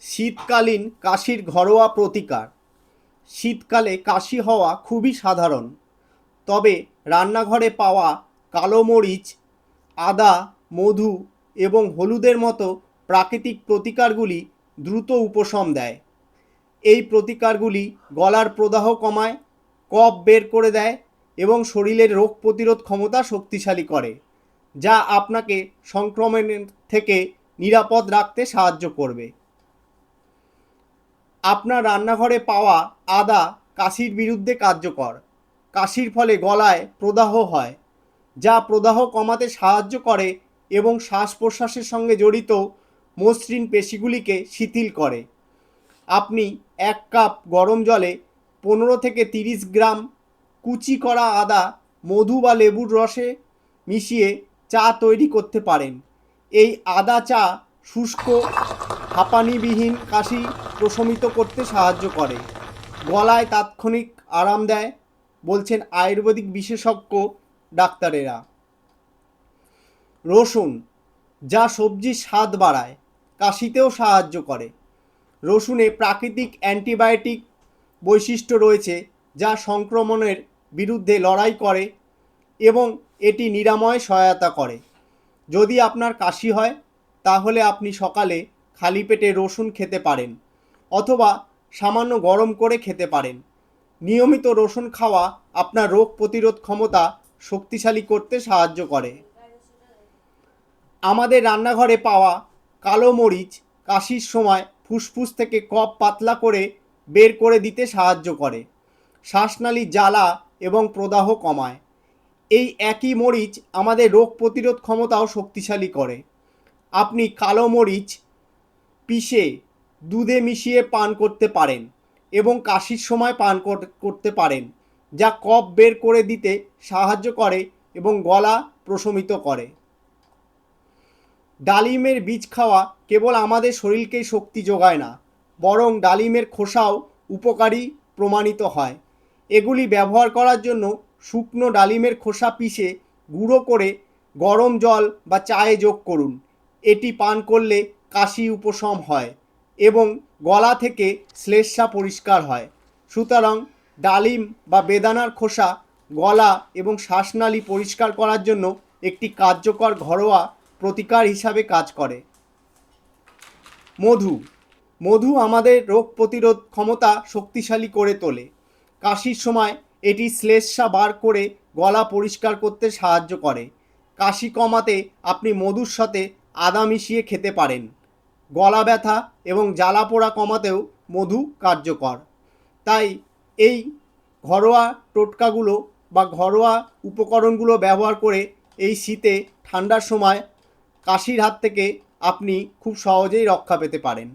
শীতকালীন কাশির ঘরোয়া প্রতিকার। শীতকালে কাশি হওয়া খুবই সাধারণ, তবে রান্নাঘরে পাওয়া কালো মরিচ, আদা, মধু এবং হলুদের মতো প্রাকৃতিক প্রতিকারগুলি দ্রুত উপশম দেয়। এই প্রতিকারগুলি গলার প্রদাহ কমায়, কফ বের করে দেয় এবং শরীরের রোগ প্রতিরোধ ক্ষমতা শক্তিশালী করে, যা আপনাকে সংক্রমণের থেকে নিরাপদ রাখতে সাহায্য করবে। আপনার রান্নাঘরে পাওয়া আদা কাশির বিরুদ্ধে কার্যকর। কাশির ফলে গলায় প্রদাহ হয়, যা প্রদাহ কমাতে সাহায্য করে এবং শ্বাস প্রশ্বাসের সঙ্গে জড়িত মসৃণ পেশিগুলিকে শিথিল করে। আপনি 1 কাপ গরম জলে 15 থেকে 30 গ্রাম কুচি করা আদা মধু বা লেবুর রসে মিশিয়ে চা তৈরি করতে পারেন। এই আদা চা শুষ্ক হাঁপানিবিহীন কাশি প্রশমিত করতে সাহায্য করে, গলায় তাৎক্ষণিক আরাম দেয়, বলছেন আয়ুর্বেদিক বিশেষজ্ঞ ডাক্তারেরা। রসুন, যা সবজির স্বাদ বাড়ায়, কাশিতেও সাহায্য করে। রসুনে প্রাকৃতিক অ্যান্টিবায়োটিক বৈশিষ্ট্য রয়েছে, যা সংক্রমণের বিরুদ্ধে লড়াই করে এবং এটি নিরাময়ে সহায়তা করে। যদি আপনার কাশি হয়, তাহলে আপনি সকালে খালি পেটে রসুন খেতে পারেন অথবা সামান্য গরম করে খেতে পারেন। নিয়মিত রসুন খাওয়া আপনার রোগ প্রতিরোধ ক্ষমতা শক্তিশালী করতে সাহায্য করে। আমাদের রান্নাঘরে পাওয়া কালো মরিচ কাশির সময় ফুসফুস থেকে কফ পাতলা করে বের করে দিতে সাহায্য করে, শ্বাসনালীর জ্বালা এবং প্রদাহ কমায়। এই একই মরিচ আমাদের রোগ প্রতিরোধ ক্ষমতাও শক্তিশালী করে। আপনি কালো মরিচ পিষে দুধে মিশিয়ে পান করতে পারেন এবং কাশির সময় পান করতে পারেন, যা কফ বের করে দিতে সাহায্য করে এবং গলা প্রশমিত করে। ডালিমের বীজ খাওয়া কেবল আমাদের শরীরকেই শক্তি যোগায় না, বরং ডালিমের খোসাও উপকারী প্রমাণিত হয়। এগুলি ব্যবহার করার জন্য শুকনো ডালিমের খোসা পিষে গুঁড়ো করে গরম জল বা চায়ে যোগ করুন। এটি পান করলে কাশি উপশম হয় এবং গলা থেকে শ্লেষ্মা পরিষ্কার হয়। সুতরাং ডালিম বা বেদানার খোসা গলা এবং শ্বাসনালী পরিষ্কার করার জন্য একটি কার্যকর ঘরোয়া প্রতিকার হিসাবে কাজ করে। মধু, মধু আমাদের রোগ প্রতিরোধ ক্ষমতা শক্তিশালী করে তোলে। কাশির সময় এটি শ্লেষ্মা বার করে গলা পরিষ্কার করতে সাহায্য করে। কাশি কমাতে আপনি মধুর সাথে আদা মিশিয়ে খেতে পারেন। গলা ব্যথা এবং জ্বালা পোড়া কমাতেও মধু কার্যকর। তাই এই ঘরোয়া টোটকাগুলো বা ঘরোয়া উপকরণগুলো ব্যবহার করে এই শীতে ঠান্ডার সময় কাশির হাত থেকে আপনি খুব সহজেই রক্ষা পেতে পারেন।